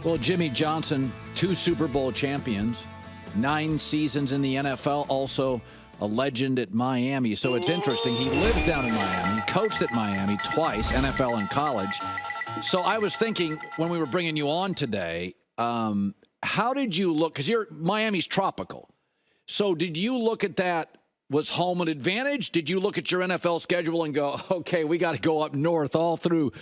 Well, Jimmy Johnson, 2 Super Bowl champions, 9 seasons in the NFL, also a legend at Miami. So it's interesting. He lives down in Miami, coached at Miami twice, NFL and college. So I was thinking when we were bringing you on today, how did you look? Because Miami's tropical. So did you look at that? Was home an advantage? Did you look at your NFL schedule and go, okay, we got to go up north all through,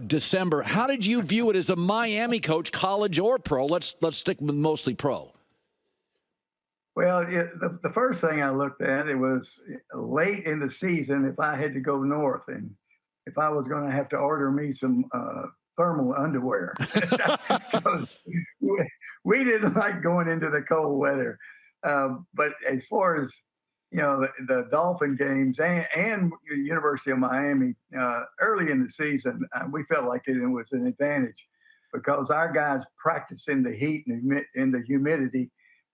December? How did you view it as a Miami coach, college or pro? Let's stick with mostly pro. Well, the first thing I looked at, it was late in the season if I had to go north and if I was going to have to order me some thermal underwear. Because we didn't like going into the cold weather. But as far as the Dolphin games and University of Miami, early in the season, we felt like it was an advantage because our guys practiced in the heat and in the humidity,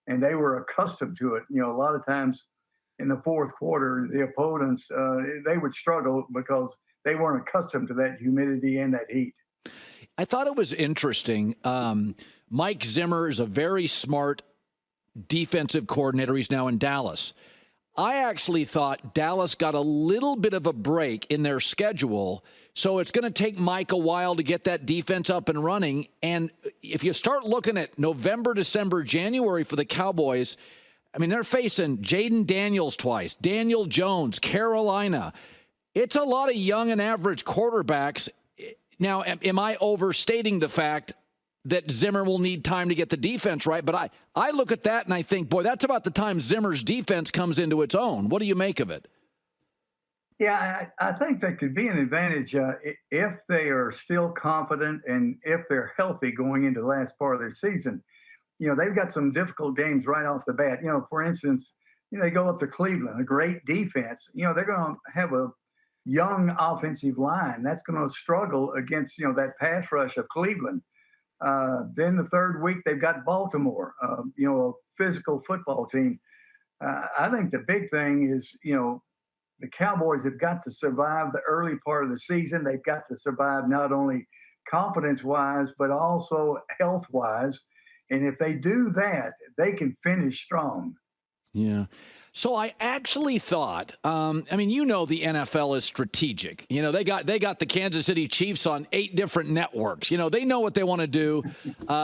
and they were accustomed to it. A lot of times in the fourth quarter, the opponents, they would struggle because they weren't accustomed to that humidity and that heat. I thought it was interesting. Mike Zimmer is a very smart defensive coordinator. He's now in Dallas. I actually thought Dallas got a little bit of a break in their schedule, so it's going to take Mike a while to get that defense up and running. And if you start looking at November, December, January for the Cowboys, I mean, they're facing Jaden Daniels twice, Daniel Jones, Carolina. It's a lot of young and average quarterbacks. Now, am I overstating the fact that Zimmer will need time to get the defense right? But I look at that and I think, boy, that's about the time Zimmer's defense comes into its own. What do you make of it? Yeah, I think that could be an advantage if they are still confident and if they're healthy going into the last part of their season. They've got some difficult games right off the bat. For instance, they go up to Cleveland, a great defense. They're going to have a young offensive line that's going to struggle against, that pass rush of Cleveland. Then the third week, they've got Baltimore, a physical football team. I think the big thing is, the Cowboys have got to survive the early part of the season. They've got to survive not only confidence-wise, but also health-wise. And if they do that, they can finish strong. Yeah. So I actually thought, the NFL is strategic. They got the Kansas City Chiefs on 8 different networks. They know what they want to do.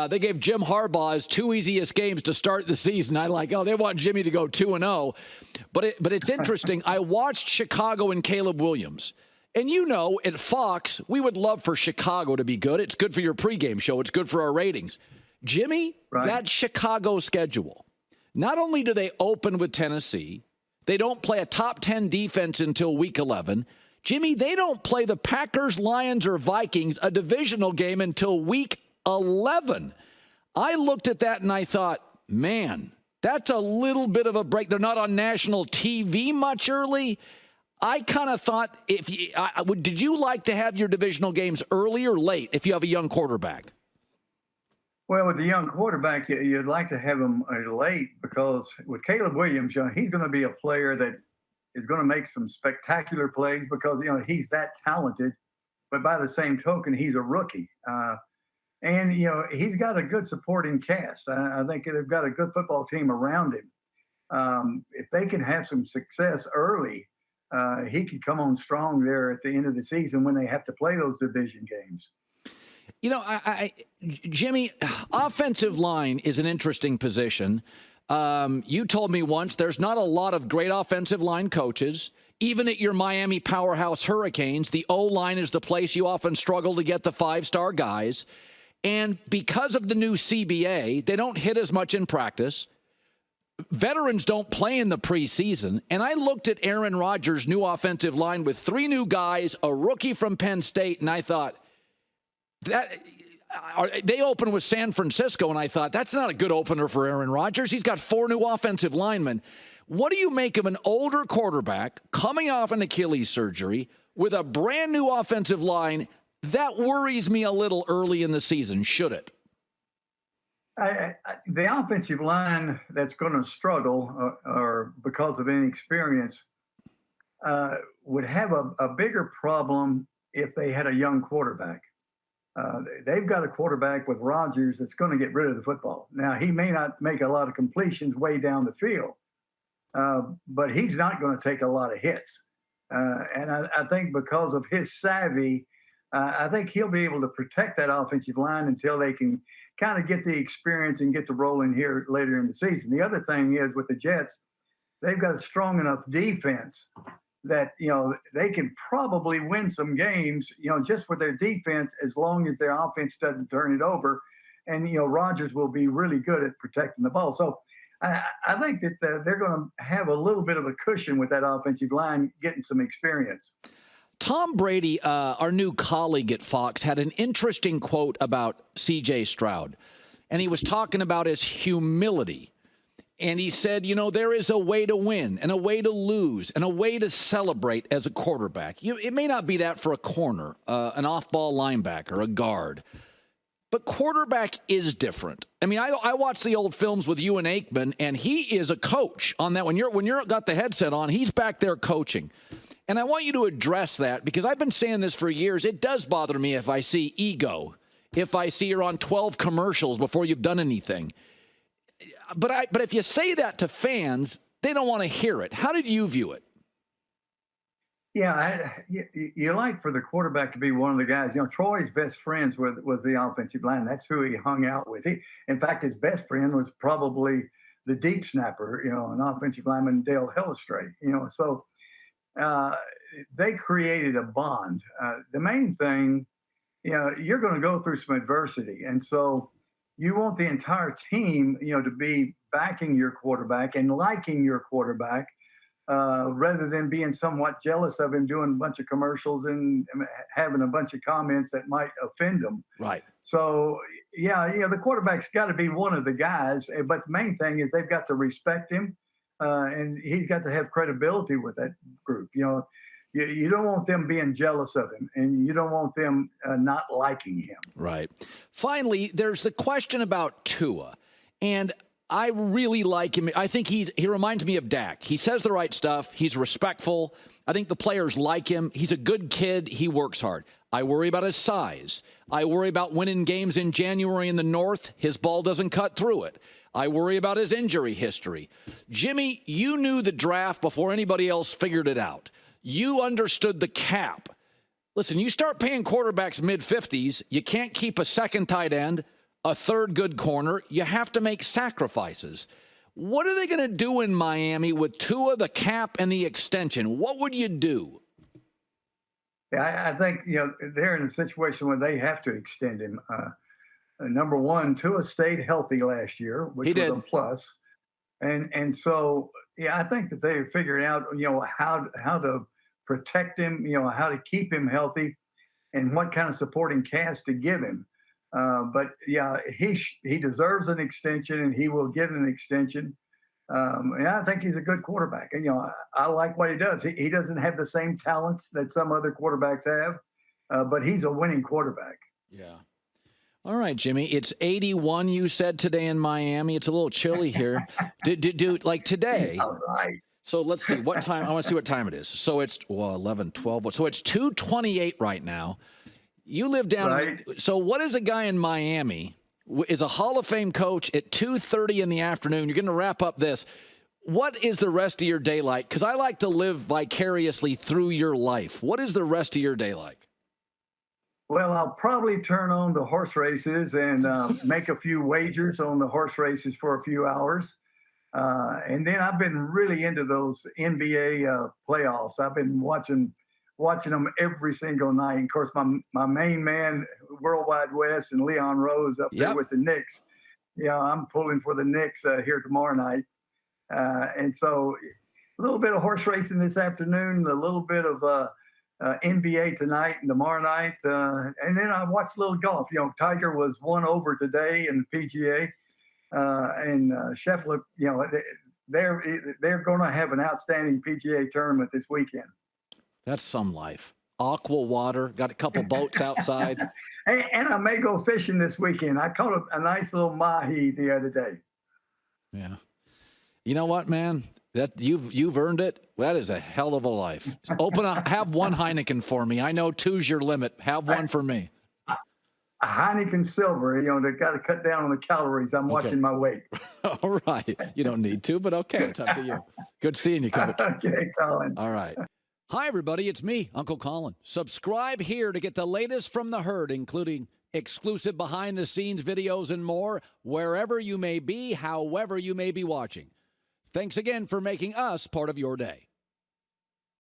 They gave Jim Harbaugh his 2 easiest games to start the season. They want Jimmy to go 2-0. But it's interesting. I watched Chicago and Caleb Williams. And at Fox, we would love for Chicago to be good. It's good for your pregame show. It's good for our ratings. Jimmy, right. That Chicago schedule. Not only do they open with Tennessee, they don't play a top 10 defense until week 11. Jimmy, they don't play the Packers, Lions, or Vikings, a divisional game, until week 11. I looked at that and I thought, man, that's a little bit of a break. They're not on national TV much early. I kind of thought, did you like to have your divisional games early or late if you have a young quarterback? Well, with the young quarterback, you'd like to have him late because with Caleb Williams, he's going to be a player that is going to make some spectacular plays because, he's that talented. But by the same token, he's a rookie. And he's got a good supporting cast. I think they've got a good football team around him. If they can have some success early, he could come on strong there at the end of the season when they have to play those division games. Jimmy, offensive line is an interesting position. You told me once there's not a lot of great offensive line coaches. Even at your Miami powerhouse Hurricanes, the O-line is the place you often struggle to get the 5-star guys. And because of the new CBA, they don't hit as much in practice. Veterans don't play in the preseason. And I looked at Aaron Rodgers' new offensive line with 3 new guys, a rookie from Penn State, and I thought, they opened with San Francisco, and I thought, that's not a good opener for Aaron Rodgers. He's got 4 new offensive linemen. What do you make of an older quarterback coming off an Achilles surgery with a brand new offensive line? That worries me a little early in the season, should it? The offensive line that's going to struggle or because of inexperience would have a bigger problem if they had a young quarterback. They've got a quarterback with Rodgers that's going to get rid of the football. Now, he may not make a lot of completions way down the field, but he's not going to take a lot of hits. And I think because of his savvy, I think he'll be able to protect that offensive line until they can kind of get the experience and get the roll in here later in the season. The other thing is with the Jets, they've got a strong enough defense that, they can probably win some games, just with their defense, as long as their offense doesn't turn it over. And, Rodgers will be really good at protecting the ball. So I think that they're going to have a little bit of a cushion with that offensive line getting some experience. Tom Brady, our new colleague at Fox, had an interesting quote about C.J. Stroud. And he was talking about his humility. And he said, there is a way to win and a way to lose and a way to celebrate as a quarterback. It may not be that for a corner, an off-ball linebacker, a guard. But quarterback is different. I mean, I watched the old films with Ewan Aikman, and he is a coach on that. When you're got the headset on, he's back there coaching. And I want you to address that, because I've been saying this for years. It does bother me if I see ego, if I see you're on 12 commercials before you've done anything. But if you say that to fans, they don't want to hear it. How did you view it? Yeah, you like for the quarterback to be one of the guys. Troy's best friends was the offensive line. That's who he hung out with. In fact, his best friend was probably the deep snapper, an offensive lineman, Dale Hellestrate. So they created a bond. The main thing, you're going to go through some adversity, and so you want the entire team, to be backing your quarterback and liking your quarterback, rather than being somewhat jealous of him doing a bunch of commercials and having a bunch of comments that might offend them. Right. So, the quarterback's got to be one of the guys, but the main thing is they've got to respect him, and he's got to have credibility with that group. You don't want them being jealous of him, and you don't want them not liking him. Right. Finally, there's the question about Tua, and I really like him. I think he reminds me of Dak. He says the right stuff. He's respectful. I think the players like him. He's a good kid. He works hard. I worry about his size. I worry about winning games in January in the North. His ball doesn't cut through it. I worry about his injury history. Jimmy, you knew the draft before anybody else figured it out. You understood the cap. Listen, you start paying quarterbacks mid-50s, you can't keep a second tight end, a third good corner. You have to make sacrifices. What are they going to do in Miami with Tua, the cap, and the extension? What would you do? Yeah, I think, they're in a situation where they have to extend him. Number one, Tua stayed healthy last year, which was a plus. And so, I think that they figured out, how to protect him, how to keep him healthy, and what kind of supporting cast to give him. But he deserves an extension, and he will get an extension. And I think he's a good quarterback. And I like what he does. He doesn't have the same talents that some other quarterbacks have, but he's a winning quarterback. Yeah. All right, Jimmy. It's 81. You said today in Miami. It's a little chilly here. Do like today. All right. So let's see what time. I want to see what time it is. So it's 11, 12. So it's 2:28 right now. You live down. Right. So what is a guy in Miami? Is a Hall of Fame coach at 2:30 in the afternoon. You're going to wrap up this. What is the rest of your day like? Because I like to live vicariously through your life. What is the rest of your day like? Well, I'll probably turn on the horse races and make a few wagers on the horse races for a few hours. And then I've been really into those NBA playoffs. I've been watching them every single night. And of course, my main man, Worldwide West, and Leon Rose up there with the Knicks. I'm pulling for the Knicks here tomorrow night. And so a little bit of horse racing this afternoon, a little bit of NBA tonight and tomorrow night. And then I watched a little golf. Tiger was 1 over today in the PGA. And Scheffler, they're going to have an outstanding PGA tournament this weekend. That's some life. Aqua water, got a couple boats outside. And I may go fishing this weekend. I caught a nice little mahi the other day. Yeah. You know what, man? That you've earned it. That is a hell of a life. Have one Heineken for me. I know 2's your limit. Have one for me. a Heineken Silver. They got to cut down on the calories. I'm watching my weight. All right. You don't need to, but okay. It's up to you. Good seeing you, Coach. Okay, Colin. All right. Hi, everybody. It's me, Uncle Colin. Subscribe here to get the latest from the herd, including exclusive behind-the-scenes videos and more, wherever you may be, however you may be watching. Thanks again for making us part of your day.